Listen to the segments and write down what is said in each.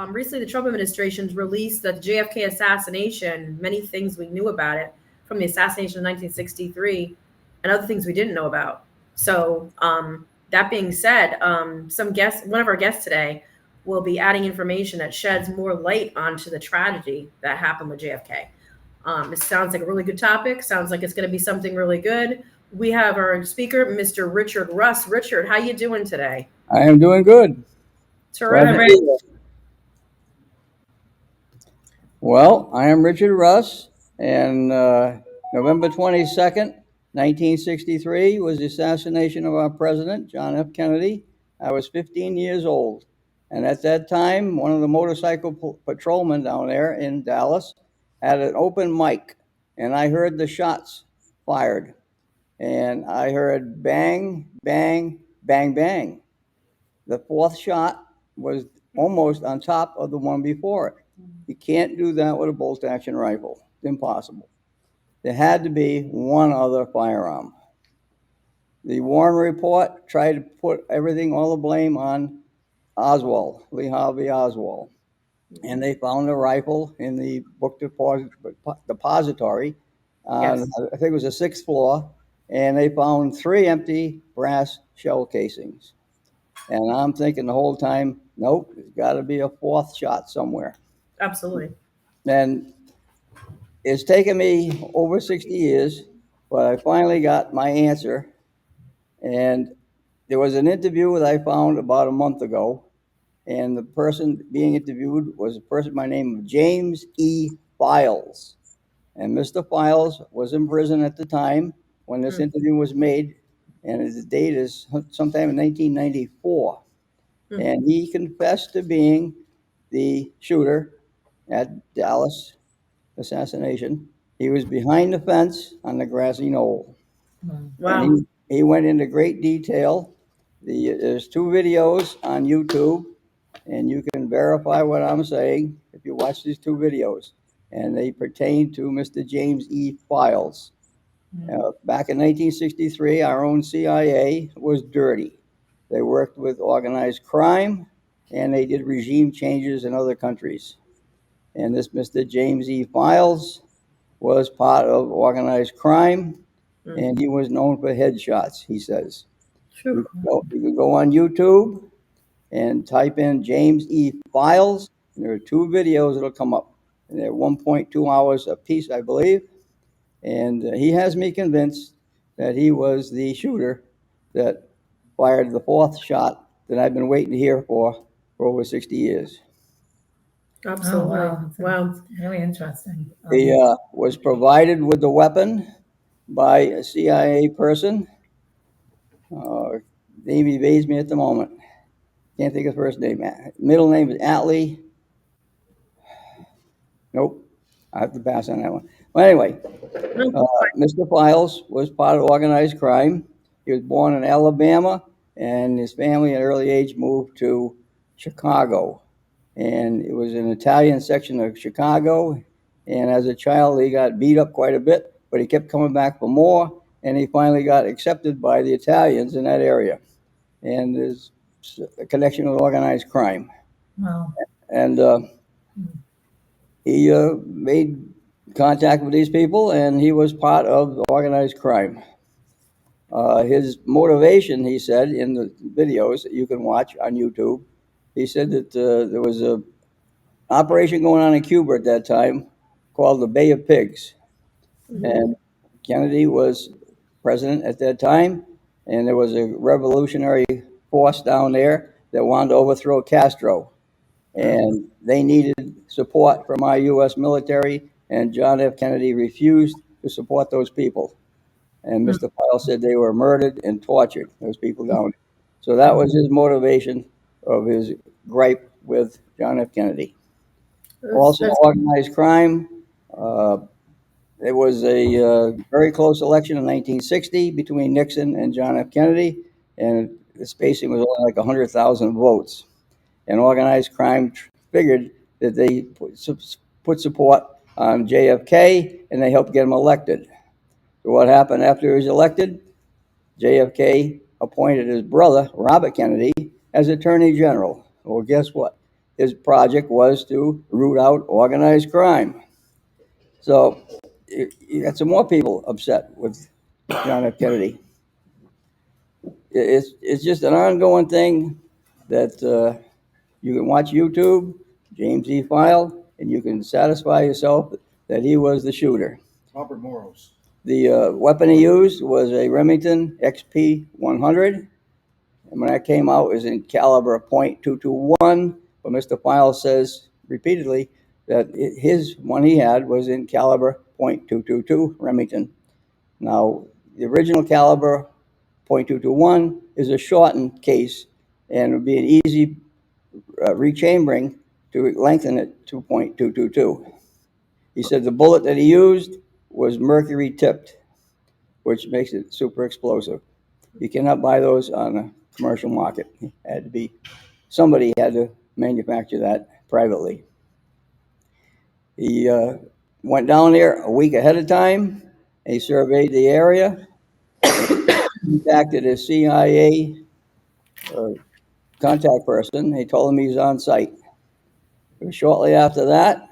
Recently, the Trump administration's released the JFK assassination, many things we knew about it from the assassination of 1963 and other things we didn't know about. So, that being said, one of our guests today will be adding information that sheds more light onto the tragedy that happened with JFK. It sounds like a really good topic. Sounds like it's going to be something really good. We have our speaker, Mr. Richard Russ. Richard, how you doing today? I am doing good. Terrific. Well, I am Richard Russ, and November 22nd, 1963 was the assassination of our president, John F. Kennedy. I was 15 years old, and at that time, one of the motorcycle patrolmen down there in Dallas had an open mic, and I heard the shots fired, and I heard bang, bang, bang, bang. The fourth shot was almost on top of the one before it. You can't do that with a bolt-action rifle. It's impossible. There had to be one other firearm. The Warren report tried to put all the blame on Oswald, Lee Harvey Oswald. And they found a rifle in the book depository. Yes. I think it was the sixth floor. And they found 3 empty brass shell casings. And I'm thinking the whole time, nope, there's got to be a fourth shot somewhere. Absolutely. And it's taken me over 60 years, but I finally got my answer. And there was an interview that I found about a month ago. And the person being interviewed was a person by the name of James E. Files. And Mr. Files was in prison at the time when this interview was made. And the date is sometime in 1994. And he confessed to being the shooter at Dallas assassination. He was behind the fence on the grassy knoll. Wow. And he went into great detail. There's 2 videos on YouTube, and you can verify what I'm saying if you watch these 2 videos. And they pertain to Mr. James E. Files. Back in 1963, our own CIA was dirty. They worked with organized crime, and they did regime changes in other countries. And this Mr. James E. Files was part of organized crime, and he was known for headshots, he says. You can go on YouTube and type in James E. Files, and there are 2 videos that'll come up. And they're 1.2 hours apiece, I believe. And he has me convinced that he was the shooter that fired the fourth shot that I've been waiting to hear for over 60 years. Absolutely. Oh, Wow. That's really interesting. He was provided with the weapon by a CIA person. Name evades me at the moment. Can't think of his first name. Middle name is Atlee. Nope. I have to pass on that one. Well, anyway, Mr. Files was part of organized crime. He was born in Alabama, and his family at an early age moved to Chicago. And it was an Italian section of Chicago. And as a child, he got beat up quite a bit, but he kept coming back for more. And he finally got accepted by the Italians in that area. And there's a connection with organized crime. Wow. And he made contact with these people, and he was part of organized crime. His motivation, he said in the videos that you can watch on YouTube, he said that there was an operation going on in Cuba at that time called the Bay of Pigs. And Kennedy was president at that time, and there was a revolutionary force down there that wanted to overthrow Castro. And they needed support from our U.S. military, and John F. Kennedy refused to support those people. And Mr. Files said they were murdered and tortured, those people down there. So that was his motivation of his gripe with John F. Kennedy. Also, organized crime. There was a very close election in 1960 between Nixon and John F. Kennedy, and the spacing was only like 100,000 votes. And organized crime figured that they put support on JFK, and they helped get him elected. So what happened after he was elected? JFK appointed his brother, Robert Kennedy, as Attorney General. Well, guess what? his project was to root out organized crime. So you got some more people upset with John F. Kennedy. It's just an ongoing thing that you can watch YouTube, James E. File, and you can satisfy yourself that he was the shooter. Robert Morros. The weapon he used was a Remington XP 100. And when that came out, it was in caliber .221. But Mr. File says repeatedly that his one he had was in caliber .222 Remington. Now, the original caliber .221 is a shortened case, and it would be an easy rechambering to lengthen it to .222. He said the bullet that he used was mercury tipped, which makes it super explosive. You cannot buy those on a commercial market. It had to be, somebody had to manufacture that privately. He went down there a week ahead of time, and he surveyed the area. He contacted his CIA contact person. He told him he was on site. Shortly after that,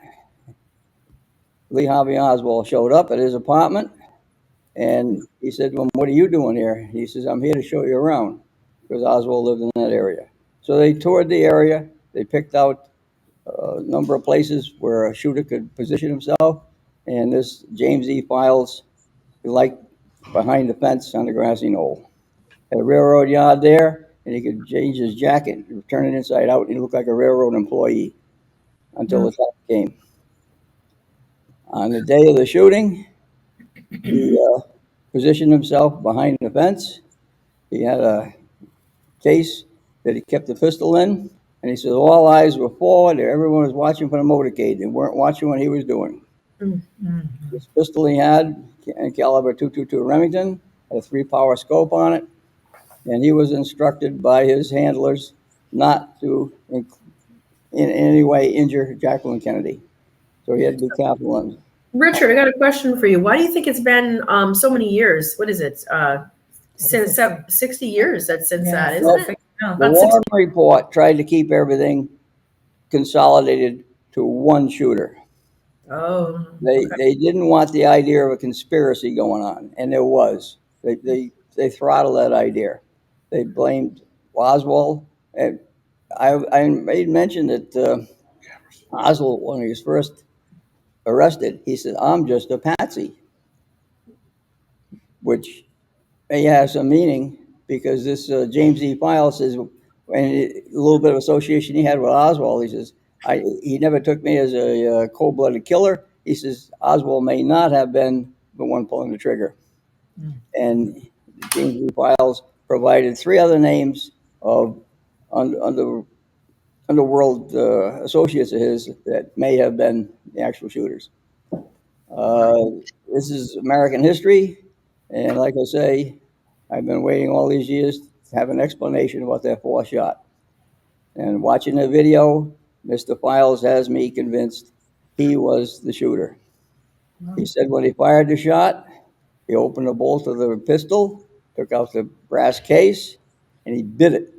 Lee Harvey Oswald showed up at his apartment, and he said, well, what are you doing here? He says, I'm here to show you around, because Oswald lived in that area. So they toured the area. They picked out a number of places where a shooter could position himself, and this James E. Files, like behind the fence on the grassy knoll. Had a railroad yard there, and he could change his jacket, turn it inside out, and he looked like a railroad employee until the time came. On the day of the shooting, he positioned himself behind the fence. He had a case that he kept the pistol in, and he said all eyes were forward. Everyone was watching for the motorcade. They weren't watching what he was doing. Mm-hmm. This pistol he had, caliber .222 Remington, had a 3-power scope on it, and he was instructed by his handlers not to in any way injure Jacqueline Kennedy. So he had to be careful. And Richard, I got a question for you. Why do you think it's been so many years? What is it? Since 60 years since that, isn't it? the Warren Report tried to keep everything consolidated to one shooter. Oh. They didn't want the idea of a conspiracy going on, and there was. They throttled that idea. They blamed Oswald. And I made mention that Oswald, when he was first arrested, he said, I'm just a patsy, which may have some meaning because this James E. File says, and a little bit of association he had with Oswald, he says, he never took me as a cold-blooded killer. He says, Oswald may not have been the one pulling the trigger. And James E. Files provided 3 other names of underworld associates of his that may have been the actual shooters. This is American history, and like I say, I've been waiting all these years to have an explanation about that 4th shot. And watching the video, Mr. Files has me convinced he was the shooter. He said when he fired the shot, he opened the bolt of the pistol, took out the brass case, and he bit it,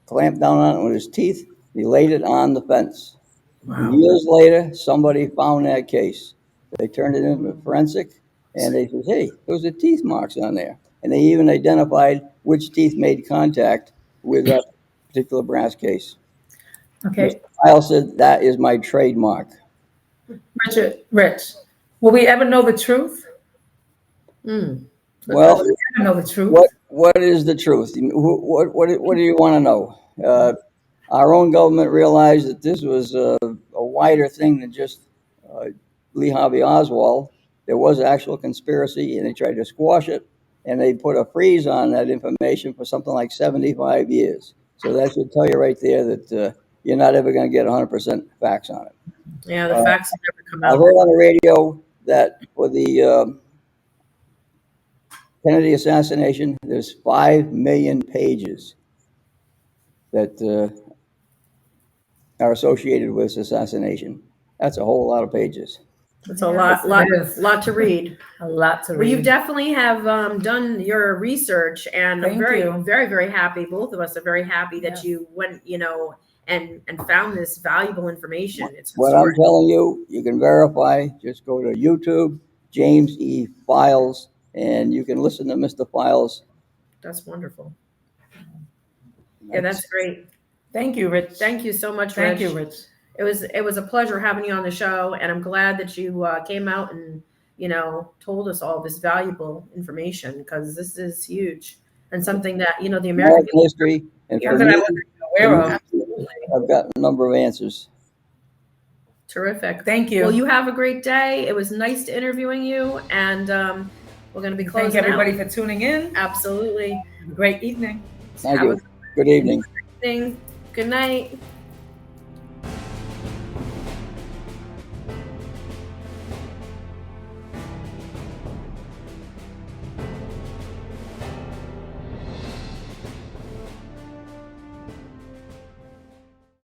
clamped down on it with his teeth. He laid it on the fence. Wow. Years later, somebody found that case. They turned it into forensic, and they said, hey, those are teeth marks on there. And they even identified which teeth made contact with that particular brass case. Okay. Kyle said, that is my trademark. Rich, will we ever know the truth? Well, will we ever know the truth? What is the truth? What do you want to know? Our own government realized that this was a wider thing than just Lee Harvey Oswald. There was an actual conspiracy, and they tried to squash it, and they put a freeze on that information for something like 75 years. So that should tell you right there that you're not ever going to get 100% facts on it. Yeah, the facts never come out. I heard on the radio that for the Kennedy assassination, there's 5 million pages that are associated with this assassination. That's a whole lot of pages. It's a lot to read. A lot to read. Well, you definitely have done your research, and I'm very, very, very happy. Both of us are very happy that you went, and found this valuable information. It's What I'm historic. telling you, you can verify. Just go to YouTube, James E. Files, and you can listen to Mr. Files. That's wonderful. Yeah, that's great. Thank you, Rich. Thank you so much, Thank Rich. you, Rich. It was a pleasure having you on the show, and I'm glad that you came out and told us all this valuable information, because this is huge and something that the American American history. And Yeah, for That me, I wasn't aware of. Absolutely. I've got a number of answers. Terrific. Thank you. Well, you have a great day. It was nice to interviewing you, and we're going to be closing Thank everybody out. for tuning in. Absolutely. Great evening. Thank Have you. Good evening. a good night.